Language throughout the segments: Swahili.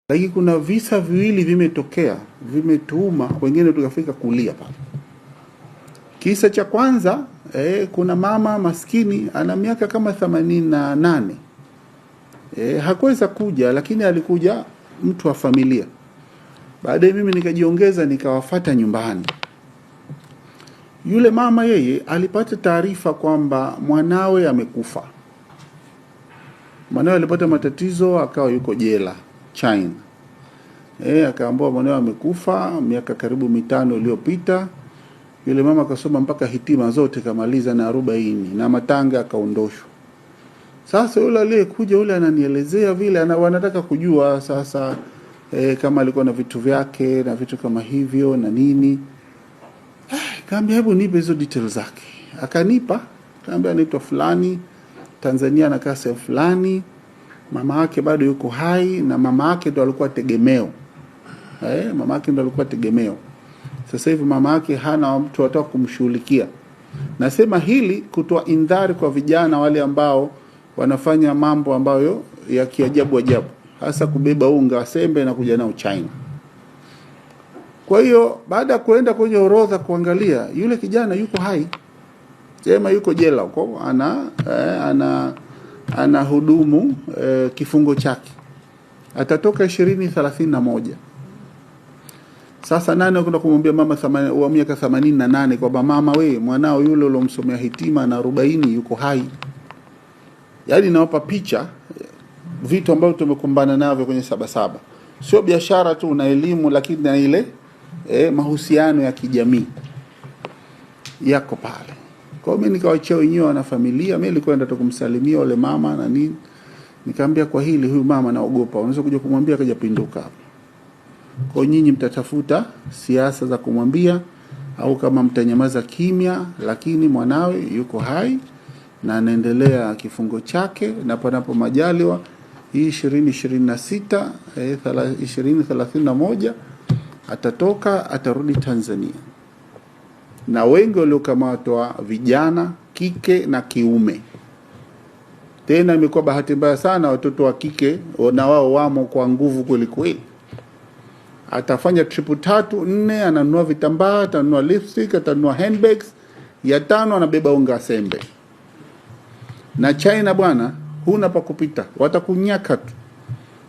Lakini kuna visa viwili vimetokea, vimetuuma wengine tukafika kulia pale. Kisa cha kwanza, kuna mama maskini ana miaka kama 88. Hakuweza kuja, lakini alikuja mtu wa familia. Baadaye mimi nikajiongeza nikawafata nyumbani. Yule mama yeye alipata taarifa kwamba mwanawe amekufa. Mwanawe alipata matatizo akawa yuko jela China. Akaambiwa mwanawe amekufa miaka karibu 5 iliyopita. Yule mama akasoma mpaka hitima zote kamaliza na 40 na matanga akaondoshwa. Sasa yule aliyekuja yule ananielezea vile wanataka kujua sasa kama alikuwa na vitu vyake na vitu kama hivyo na nini. Kaambia hebu nipe hizo details zake. Akanipa, kaambia anaitwa fulani, Tanzania anakaa sehemu fulani, mama yake bado yuko hai na mama yake ndo alikuwa tegemeo. Mama yake ndo alikuwa tegemeo. Sasa hivi mama yake hana mtu ataka kumshughulikia. Nasema hili kutoa indhari kwa vijana wale ambao wanafanya mambo ambayo ya kiajabu ajabu, hasa kubeba unga sembe na kuja nao China. Kwa hiyo baada ya kuenda kwenye orodha kuangalia, yule kijana yuko hai. Sema yuko jela huko, ana hudumu kifungo chake. Atatoka 2031. Sasa nani kwenda kumwambia mama wa miaka 88 kwamba mama we mwanao yule ulomsomea hitima na 40 yuko hai. Yaani nawapa picha vitu ambavyo tumekumbana navyo kwenye Sabasaba. Sio biashara tu na elimu, lakini na ile mahusiano ya kijamii yako pale. Kwa hiyo mimi nikawaachia wenyewe na familia. Mimi nilikwenda tu kumsalimia wale mama na nini. Nikamwambia kwa hili huyu mama naogopa. Unaweza kuja kumwambia akaja pinduka hapo. Kwa nyinyi mtatafuta siasa za kumwambia au kama mtanyamaza kimya, lakini mwanawe yuko hai na anaendelea kifungo chake, na panapo majaliwa hii 2026 2031 atatoka, atarudi Tanzania. Na wengi waliokamatwa vijana kike na kiume. Tena imekuwa bahati mbaya sana watoto wa kike na wao wamo kwa nguvu kweli kweli. Atafanya trip 3 4, ananunua vitambaa, atanunua lipstick, atanunua handbags, ya 5 anabeba unga sembe. Na China bwana, huna pa kupita, watakunyaka tu.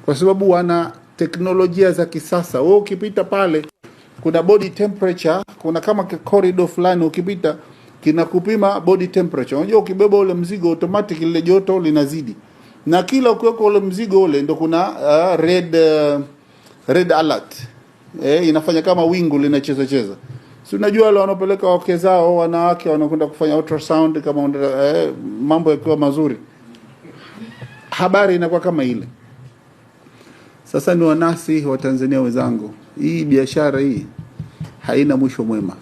Kwa sababu wana teknolojia za kisasa. Wewe ukipita pale kuna body temperature, kuna kama corridor fulani ukipita kinakupima body temperature. Unajua ukibeba ule mzigo automatic ile joto linazidi. Na kila ukiweka ule mzigo ule ndio kuna red alert. Inafanya kama wingu linacheza cheza. Si unajua wale wanapeleka wake zao wanawake wanakwenda kufanya ultrasound kama mambo yakiwa mazuri. Habari inakuwa kama ile. Sasa ni wanasi wa Tanzania wenzangu. Hii biashara hii haina mwisho mwema.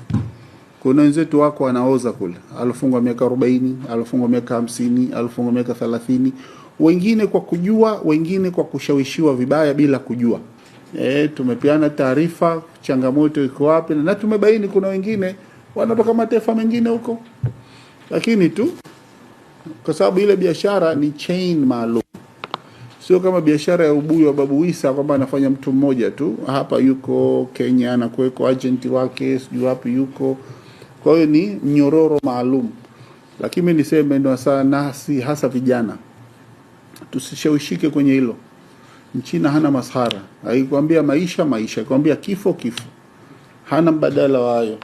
Kuna wenzetu wako wanaoza kule. Alifungwa miaka 40, alifungwa miaka 50, alifungwa miaka 30. Wengine kwa kujua, wengine kwa kushawishiwa vibaya bila kujua. Tumepeana taarifa changamoto iko wapi, na tumebaini kuna wengine wanatoka mataifa mengine huko. Lakini tu kwa sababu ile biashara ni chain maalum. Sio kama biashara ya ubuyu wa Babu Isa kwamba anafanya mtu mmoja tu. Hapa yuko Kenya na kuweko agent wake, sijui wapi yuko. Kwa hiyo ni nyororo maalum. Lakini mimi niseme ndio sana si hasa vijana. Tusishawishike kwenye hilo. Mchina hana masahara. Akikwambia maisha, akikwambia kifo. Hana mbadala wa hayo.